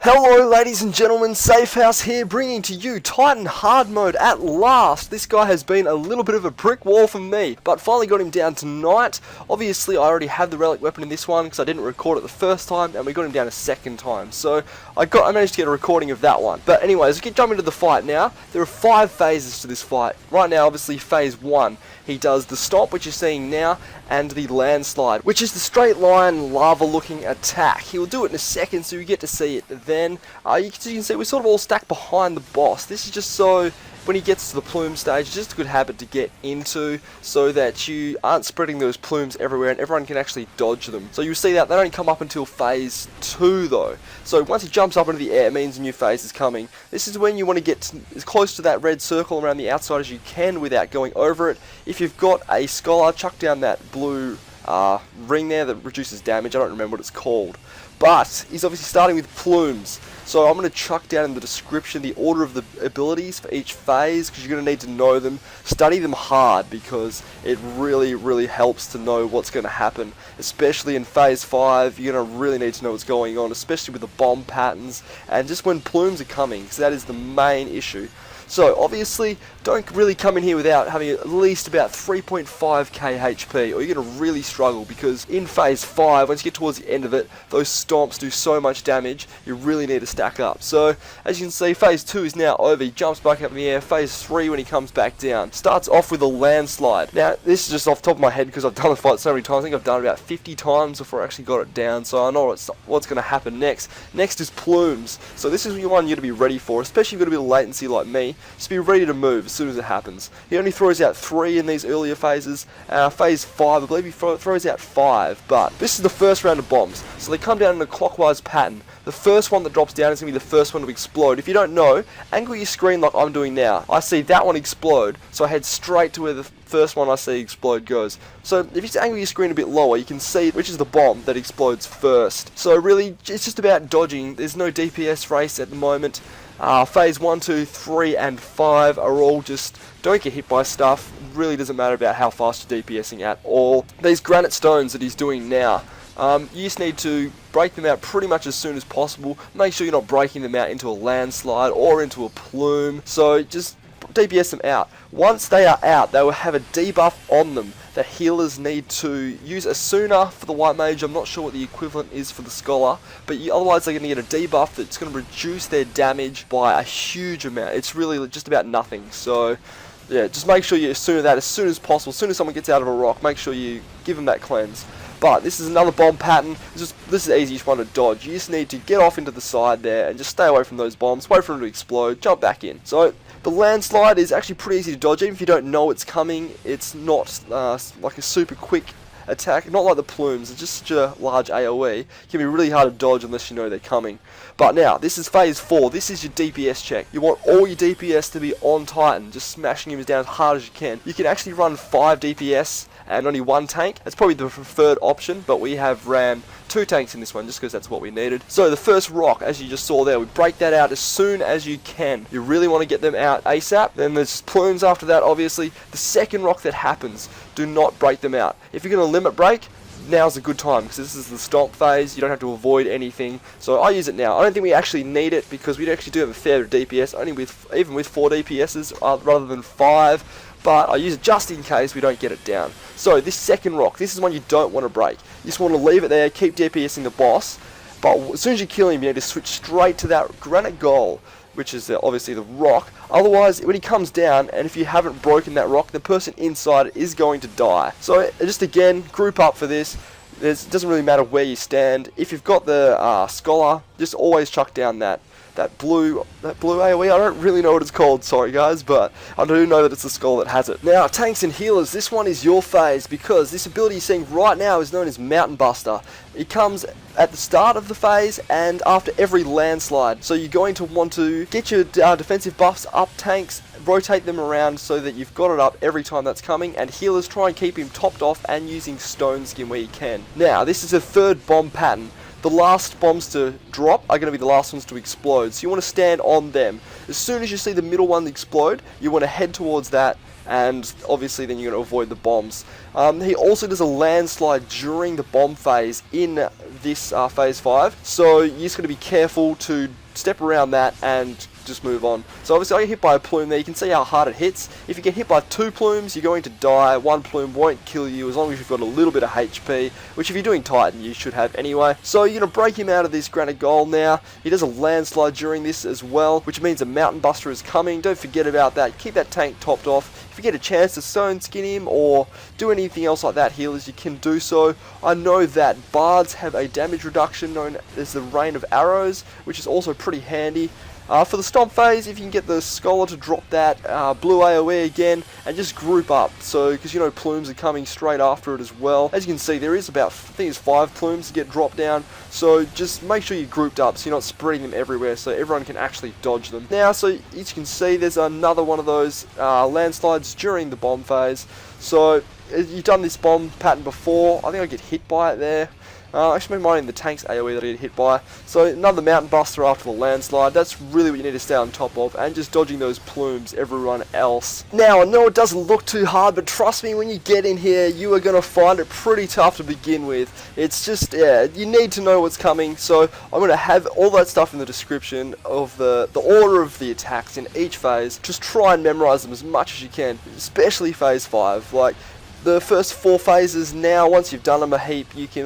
Hello ladies and gentlemen, Safehouse here, bringing to you Titan Hard Mode at last. This guy has been a little bit of a brick wall for me, but finally got him down tonight. Obviously I already have the relic weapon in this one because I didn't record it the first time, and we got him down a second time. So I managed to get a recording of that one. But anyways, we can jump into the fight now. There are 5 phases to this fight. Right now, obviously phase 1, he does the Stomp, which you're seeing now, and the Landslide, which is the straight line lava looking attack. He will do it in a second, so you get to see it then. You can see we're sort of all stacked behind the boss. This is just so when he gets to the Plume stage, it's just a good habit to get into so that you aren't spreading those plumes everywhere and everyone can actually dodge them. So you'll see that they don't come up until phase 2 though. So once he jumps up into the air, it means a new phase is coming. This is when you want to get as close to that red circle around the outside as you can without going over it. If you've got a scholar, chuck down that blue ring there that reduces damage. I don't remember what it's called. But he's obviously starting with Plumes. So I'm going to chuck down in the description the order of the abilities for each phase, because you're going to need to know them. Study them hard, because it really helps to know what's going to happen. Especially in phase 5, you're going to really need to know what's going on, especially with the bomb patterns and just when Plumes are coming, because that is the main issue. So obviously, don't really come in here without having at least about 3.5k HP, or you're going to really struggle, because in phase 5, once you get towards the end of it, those stomps do so much damage, you really need to stack up. So, as you can see, phase 2 is now over. He jumps back up in the air. Phase 3, when he comes back down, starts off with a Landslide. Now, this is just off the top of my head, because I've done the fight so many times. I think I've done it about 50 times before I actually got it down, so I know what's going to happen next. Next is Plumes. So this is the one you're to be ready for, especially if you've got a bit of latency like me. Just be ready to move as soon as it happens. He only throws out 3 in these earlier phases. Phase 5, I believe he throws out 5, but this is the first round of bombs. So they come down in a clockwise pattern. The first one that drops down is going to be the first one to explode. If you don't know, angle your screen like I'm doing now. I see that one explode, so I head straight to where the first one I see explode goes. So if you just angle your screen a bit lower, you can see which is the bomb that explodes first. So really, it's just about dodging. There's no DPS race at the moment. Phase 1, 2, 3 and 5 are all just don't get hit by stuff. Really doesn't matter about how fast you're DPSing at all. These granite stones that he's doing now, you just need to break them out pretty much as soon as possible. Make sure you're not breaking them out into a Landslide or into a Plume. So just DPS them out. Once they are out, they will have a debuff on them that healers need to use Asuna for the White Mage. I'm not sure what the equivalent is for the Scholar, but otherwise they're going to get a debuff that's going to reduce their damage by a huge amount. It's really just about nothing. So yeah, just make sure you Asuna that as soon as possible. As soon as someone gets out of a rock, make sure you give them that cleanse. But this is another bomb pattern. This is the easiest one to dodge. You just need to get off into the side there and just stay away from those bombs, wait for them to explode, jump back in. So the Landslide is actually pretty easy to dodge. Even if you don't know it's coming, it's not like a super quick attack, not like the Plumes. It's just such a large AoE. It can be really hard to dodge unless you know they're coming. But now, this is phase 4. This is your DPS check. You want all your DPS to be on Titan, just smashing him down as hard as you can. You can actually run 5 DPS and only 1 tank. That's probably the preferred option, but we have ran 2 tanks in this one just because that's what we needed. So the first rock, as you just saw there, we break that out as soon as you can. You really want to get them out ASAP. Then there's Plumes after that, obviously. The second rock that happens, do not break them out. If you're going to limit break, now's a good time, because this is the Stomp phase. You don't have to avoid anything, so I use it now. I don't think we actually need it, because we actually do have a fair bit of DPS, even with 4 DPSs rather than 5. But I use it just in case we don't get it down. So this second rock, this is one you don't want to break. You just want to leave it there, keep DPSing the boss, but as soon as you kill him, you need to switch straight to that granite goal, which is obviously the rock. Otherwise, when he comes down, and if you haven't broken that rock, the person inside is going to die. So just again, group up for this. It doesn't really matter where you stand. If you've got the Scholar, just always chuck down that blue AoE. I don't really know what it's called, sorry guys, but I do know that it's the Skull that has it. Now, tanks and healers, this one is your phase, because this ability you're seeing right now is known as Mountain Buster. It comes at the start of the phase and after every Landslide. So you're going to want to get your defensive buffs up tanks, rotate them around so that you've got it up every time that's coming, and healers try and keep him topped off and using Stone Skin where you can. Now, this is a third bomb pattern. The last bombs to drop are going to be the last ones to explode, so you want to stand on them. As soon as you see the middle one explode, you want to head towards that, and obviously then you're going to avoid the bombs. He also does a Landslide during the bomb phase in this phase 5, so you're just going to be careful to step around that and just move on. So obviously I get hit by a plume there. You can see how hard it hits. If you get hit by 2 plumes, you're going to die. 1 plume won't kill you as long as you've got a little bit of HP, which if you're doing Titan you should have anyway. So you're going to break him out of this granite gold now. He does a landslide during this as well, which means a mountain buster is coming. Don't forget about that. Keep that tank topped off. If you get a chance to stone skin him or do anything else like that, healers, you can do so. I know that bards have a damage reduction known as the rain of arrows, which is also pretty handy. For the Stomp phase, if you can get the Scholar to drop that blue AoE again and just group up, so because you know Plumes are coming straight after it as well. As you can see, there is about, I think it's 5 Plumes to get dropped down, so just make sure you're grouped up so you're not spreading them everywhere so everyone can actually dodge them. Now, so as you can see, there's another one of those landslides during the bomb phase. So you've done this bomb pattern before. I think I get hit by it there. Actually, maybe mine in the tank's AoE that I get hit by. So another mountain buster after the landslide. That's really what you need to stay on top of, and just dodging those plumes, everyone else. Now, I know it doesn't look too hard, but trust me, when you get in here, you are going to find it pretty tough to begin with. It's just, yeah, you need to know what's coming. So I'm going to have all that stuff in the description of the order of the attacks in each phase. Just try and memorize them as much as you can, especially phase 5. Like, the first 4 phases now, once you've done them a heap, you can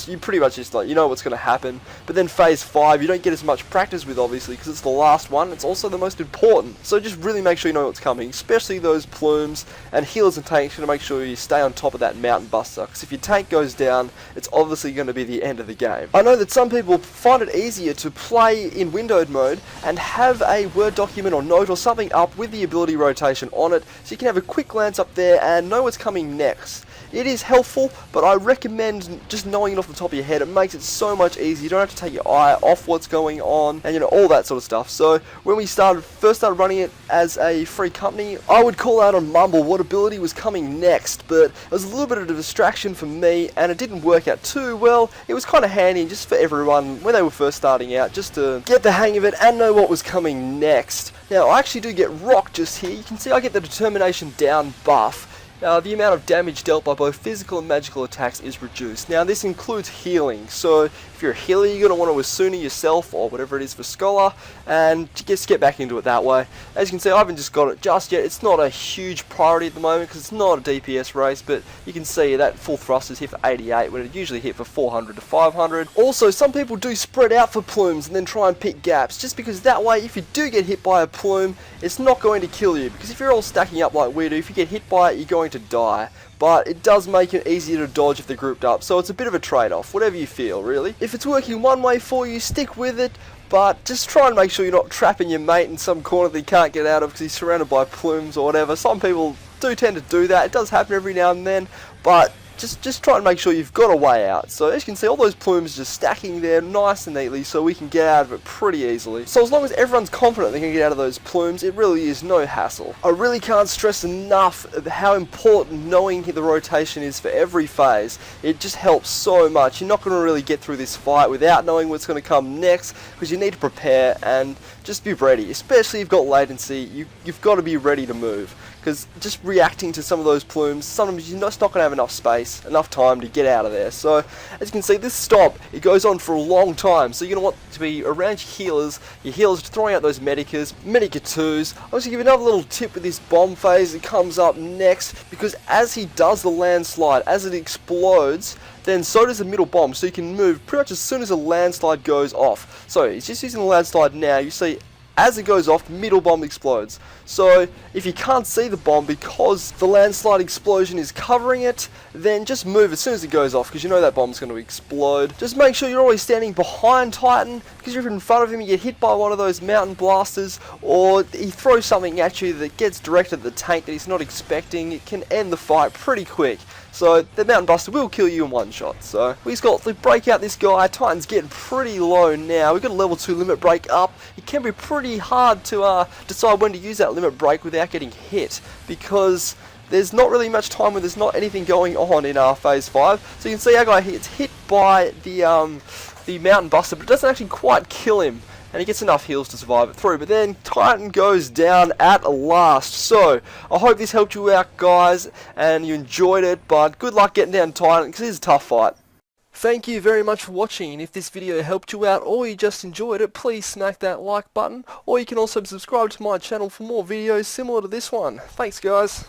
you pretty much just like, you know what's going to happen. But then phase 5, you don't get as much practice with, obviously, because it's the last one. It's also the most important. So just really make sure you know what's coming, especially those plumes, and healers and tanks. You're going to make sure you stay on top of that mountain buster, because if your tank goes down, it's obviously going to be the end of the game. I know that some people find it easier to play in windowed mode and have a Word document or note or something up with the ability rotation on it, so you can have a quick glance up there and know what's coming next. It is helpful, but I recommend just knowing it off the top of your head. It makes it so much easier. You don't have to take your eye off what's going on, and you know, all that sort of stuff. So when we first started running it as a free company, I would call out on Mumble what ability was coming next, but it was a little bit of a distraction for me, and it didn't work out too well. It was kind of handy just for everyone when they were first starting out, just to get the hang of it and know what was coming next. Now, I actually do get rocked just here. You can see I get the determination down buff. The amount of damage dealt by both physical and magical attacks is reduced. Now, this includes healing, so if you're a healer, you're going to want to Asuna yourself, or whatever it is for Scholar, and just get back into it that way. As you can see, I haven't just got it just yet. It's not a huge priority at the moment, because it's not a DPS race, but you can see that full thrust is hit for 88, when it usually hit for 400 to 500. Also, some people do spread out for plumes and then try and pick gaps, just because that way, if you do get hit by a plume, it's not going to kill you, because if you're all stacking up like we do, if you get hit by it, you're going to die. But it does make it easier to dodge if they're grouped up, so it's a bit of a trade-off, whatever you feel, really. If it's working one way for you, stick with it, but just try and make sure you're not trapping your mate in some corner that he can't get out of because he's surrounded by plumes or whatever. Some people do tend to do that. It does happen every now and then, but just try and make sure you've got a way out. So as you can see, all those plumes just stacking there nice and neatly, so we can get out of it pretty easily. So as long as everyone's confident they can get out of those plumes, it really is no hassle. I really can't stress enough how important knowing the rotation is for every phase. It just helps so much. You're not going to really get through this fight without knowing what's going to come next, because you need to prepare and just be ready. Especially if you've got latency, you've got to be ready to move. Because just reacting to some of those plumes, sometimes you're just not going to have enough space, enough time to get out of there. So, as you can see, this Stomp, it goes on for a long time. So you're going to want to be around your healers throwing out those Medicas, Medica 2s. I'll just give you another little tip with this bomb phase that comes up next, because as he does the landslide, as it explodes, then so does the middle bomb. So you can move pretty much as soon as the landslide goes off. So he's just using the landslide now. You see, as it goes off, the middle bomb explodes. So if you can't see the bomb because the landslide explosion is covering it, then just move as soon as it goes off, because you know that bomb's going to explode. Just make sure you're always standing behind Titan, because if you're in front of him, you get hit by one of those mountain blasters, or he throws something at you that gets directed at the tank that he's not expecting. It can end the fight pretty quick. So the mountain buster will kill you in one shot. So we just got to break out this guy. Titan's getting pretty low now. We've got a level 2 limit break up. It can be pretty hard to decide when to use that limit break without getting hit, because there's not really much time when there's not anything going on in phase 5. So you can see our guy gets hit by the mountain buster, but it doesn't actually quite kill him, and he gets enough heals to survive it through. But then Titan goes down at last. So I hope this helped you out, guys, and you enjoyed it. But good luck getting down Titan, because it's a tough fight. Thank you very much for watching, and if this video helped you out or you just enjoyed it, please smack that like button, or you can also subscribe to my channel for more videos similar to this one. Thanks guys.